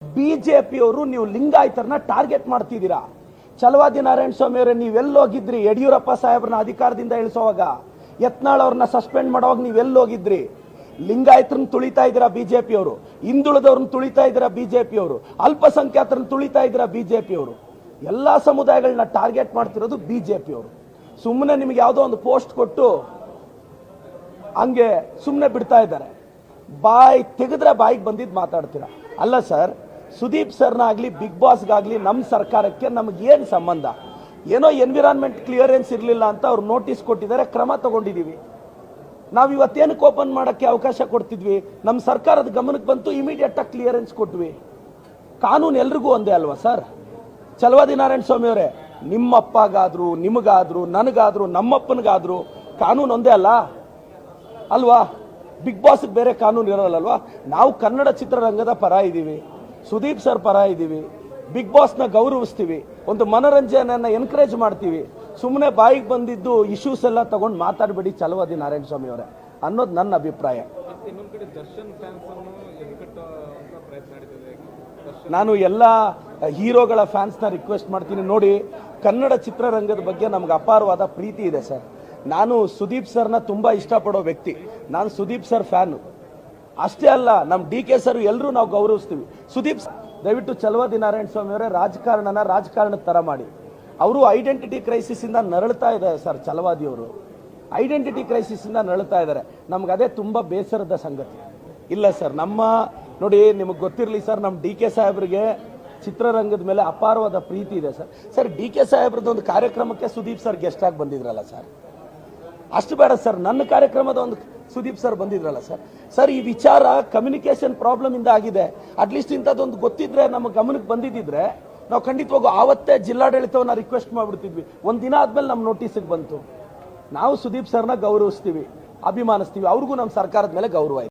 ಬಿಜೆಪಿಯವರು ನೀವು ಲಿಂಗಾಯತರನ್ನ ಟಾರ್ಗೆಟ್ ಮಾಡ್ತಿದ್ದೀರಾ. ಛಲವಾದಿ ನಾರಾಯಣ ಸ್ವಾಮಿ ಅವರೇ, ನೀವೆಲ್ಲೋಗಿದ್ರಿ? ಯಡಿಯೂರಪ್ಪ ಸಾಹೇಬ್ರನ್ನ ಅಧಿಕಾರದಿಂದ ಇಳಿಸೋವಾಗ, ಯತ್ನಾಳ್ ಅವ್ರನ್ನ ಸಸ್ಪೆಂಡ್ ಮಾಡೋವಾಗ ನೀವೆಲ್ಲೋಗಿದ್ರಿ? ಲಿಂಗಾಯತರನ್ನ ತುಳಿತಾ ಇದ್ದೀರಾ ಬಿಜೆಪಿಯವರು, ಹಿಂದುಳಿದವ್ರನ್ನ ತುಳಿತಾ ಇದ್ದೀರಾ ಬಿಜೆಪಿಯವರು, ಅಲ್ಪಸಂಖ್ಯಾತರನ್ನ ತುಳಿತಾ ಇದ್ದೀರಾ ಬಿಜೆಪಿಯವರು. ಎಲ್ಲಾ ಸಮುದಾಯಗಳನ್ನ ಟಾರ್ಗೆಟ್ ಮಾಡ್ತಿರೋದು ಬಿಜೆಪಿಯವರು. ಸುಮ್ಮನೆ ನಿಮಗೆ ಯಾವುದೋ ಒಂದು ಪೋಸ್ಟ್ ಕೊಟ್ಟು ಹಂಗೆ ಸುಮ್ಮನೆ ಬಿಡ್ತಾ ಇದ್ದಾರೆ. ಬಾಯಿ ತೆಗೆದ್ರೆ ಬಾಯಿಗೆ ಬಂದಿದ್ದು ಮಾತಾಡ್ತೀರಾ. ಅಲ್ಲ ಸರ್, ಸುದೀಪ್ ಸರ್ನಾಗ್ಲಿ ಬಿಗ್ ಬಾಸ್ಗಾಗ್ಲಿ ನಮ್ಮ ಸರ್ಕಾರಕ್ಕೆ ನಮಗೇನು ಸಂಬಂಧ? ಏನೋ ಎನ್ವಿರಾನ್ಮೆಂಟ್ ಕ್ಲಿಯರೆನ್ಸ್ ಇರಲಿಲ್ಲ ಅಂತ ಅವ್ರು ನೋಟಿಸ್ ಕೊಟ್ಟಿದ್ದಾರೆ, ಕ್ರಮ ತಗೊಂಡಿದ್ದೀವಿ. ನಾವು ಇವತ್ತೇನಕ್ಕೆ ಓಪನ್ ಮಾಡೋಕ್ಕೆ ಅವಕಾಶ ಕೊಡ್ತಿದ್ವಿ? ನಮ್ಮ ಸರ್ಕಾರದ ಗಮನಕ್ಕೆ ಬಂತು, ಇಮಿಡಿಯೇಟ್ ಆಗಿ ಕ್ಲಿಯರೆನ್ಸ್ ಕೊಟ್ವಿ. ಕಾನೂನು ಎಲ್ರಿಗೂ ಒಂದೇ ಅಲ್ವಾ ಸರ್? ಛಲವಾದಿ ನಾರಾಯಣ ಸ್ವಾಮಿ ಅವರೇ, ನಿಮ್ಮಪ್ಪಗಾದ್ರು, ನಿಮಗಾದ್ರು, ನನಗಾದ್ರು, ನಮ್ಮಪ್ಪನಿಗಾದ್ರು ಕಾನೂನು ಒಂದೇ ಅಲ್ಲ ಅಲ್ವಾ? ಬಿಗ್ ಬಾಸ್ಗೆ ಬೇರೆ ಕಾನೂನು ಇರೋಲ್ಲಲ್ವಾ? ನಾವು ಕನ್ನಡ ಚಿತ್ರರಂಗದ ಪರ ಇದ್ದೀವಿ, ಸುದೀಪ್ ಸರ್ ಪರ ಇದ್ದೀವಿ, ಬಿಗ್ ಬಾಸ್ನ ಗೌರವಿಸ್ತೀವಿ, ಒಂದು ಮನೋರಂಜನೆಯನ್ನ ಎನ್ಕರೇಜ್ ಮಾಡ್ತೀವಿ. ಸುಮ್ಮನೆ ಬಾಯಿಗೆ ಬಂದಿದ್ದು ಇಶ್ಯೂಸ್ ಎಲ್ಲ ತಗೊಂಡು ಮಾತಾಡಬೇಡಿ ಛಲವಾದಿ ನಾರಾಯಣ ಸ್ವಾಮಿ ಅವರೇ ಅನ್ನೋದು ನನ್ನ ಅಭಿಪ್ರಾಯ. ನಾನು ಎಲ್ಲ ಹೀರೋಗಳ ಫ್ಯಾನ್ಸ್ನ ರಿಕ್ವೆಸ್ಟ್ ಮಾಡ್ತೀನಿ, ನೋಡಿ, ಕನ್ನಡ ಚಿತ್ರರಂಗದ ಬಗ್ಗೆ ನಮ್ಗೆ ಅಪಾರವಾದ ಪ್ರೀತಿ ಇದೆ ಸರ್. ನಾನು ಸುದೀಪ್ ಸರ್ನ ತುಂಬಾ ಇಷ್ಟಪಡೋ ವ್ಯಕ್ತಿ. ನಾನು ಸುದೀಪ್ ಸರ್ ಫ್ಯಾನು ಅಷ್ಟೇ ಅಲ್ಲ, ನಮ್ಮ DK ಸರ್ ಎಲ್ಲರೂ ನಾವು ಗೌರವಿಸ್ತೀವಿ. ಸುದೀಪ್ ದಯವಿಟ್ಟು ಛಲವಾದಿ ನಾರಾಯಣ ಸ್ವಾಮಿ ಅವರೇ ರಾಜಕಾರಣದ ತರ ಮಾಡಿ. ಅವರು ಐಡೆಂಟಿಟಿ ಕ್ರೈಸಿಸ್ ಇಂದ ನರಳ್ತಾ ಇದ್ದಾರೆ ಸರ್. ಛಲವಾದಿ ಅವರು ಐಡೆಂಟಿಟಿ ಕ್ರೈಸಿಸ್ ಇಂದ ನರಳ್ತಾ ಇದ್ದಾರೆ. ನಮ್ಗೆ ಅದೇ ತುಂಬಾ ಬೇಸರದ ಸಂಗತಿ. ಇಲ್ಲ ಸರ್, ನೋಡಿ, ನಿಮಗೆ ಗೊತ್ತಿರಲಿ ಸರ್, ನಮ್ಮ DK ಸಾಹೇಬ್ರಿಗೆ ಚಿತ್ರರಂಗದ ಮೇಲೆ ಅಪಾರವಾದ ಪ್ರೀತಿ ಇದೆ ಸರ್. ಸರ್, DK ಸಾಹೇಬ್ರದ್ದು ಒಂದು ಕಾರ್ಯಕ್ರಮಕ್ಕೆ ಸುದೀಪ್ ಸರ್ ಗೆಸ್ಟ್ ಆಗಿ ಬಂದಿದ್ರಲ್ಲ ಸರ್. ಅಷ್ಟು ಬೇಡ ಸರ್, ನನ್ನ ಕಾರ್ಯಕ್ರಮದ ಒಂದು ಸುದೀಪ್ ಸರ್ ಬಂದಿದ್ರಲ್ಲ ಸರ್. ಸರ್, ಈ ವಿಚಾರ ಕಮ್ಯುನಿಕೇಶನ್ ಪ್ರಾಬ್ಲಮ್ ಇಂದ ಆಗಿದೆ. ಅಟ್ಲೀಸ್ಟ್ ಇಂಥದ್ದೊಂದು ಗೊತ್ತಿದ್ರೆ, ನಮ್ಮ ಗಮನಕ್ಕೆ ಬಂದಿದ್ದಿದ್ರೆ ನಾವು ಖಂಡಿತವಾಗೂ ಆವತ್ತೇ ಜಿಲ್ಲಾಡಳಿತವನ್ನ ರಿಕ್ವೆಸ್ಟ್ ಮಾಡ್ಬಿಡ್ತಿದ್ವಿ. ಒಂದಿನ ಆದ್ಮೇಲೆ ನಮ್ಮ ನೋಟಿಸ್ಗೆ ಬಂತು. ನಾವು ಸುದೀಪ್ ಸರ್ನ ಗೌರವಿಸ್ತೀವಿ, ಅಭಿಮಾನಿಸ್ತೀವಿ, ಅವ್ರಿಗೂ ನಮ್ಮ ಸರ್ಕಾರದ ಮೇಲೆ ಗೌರವ ಇದೆ.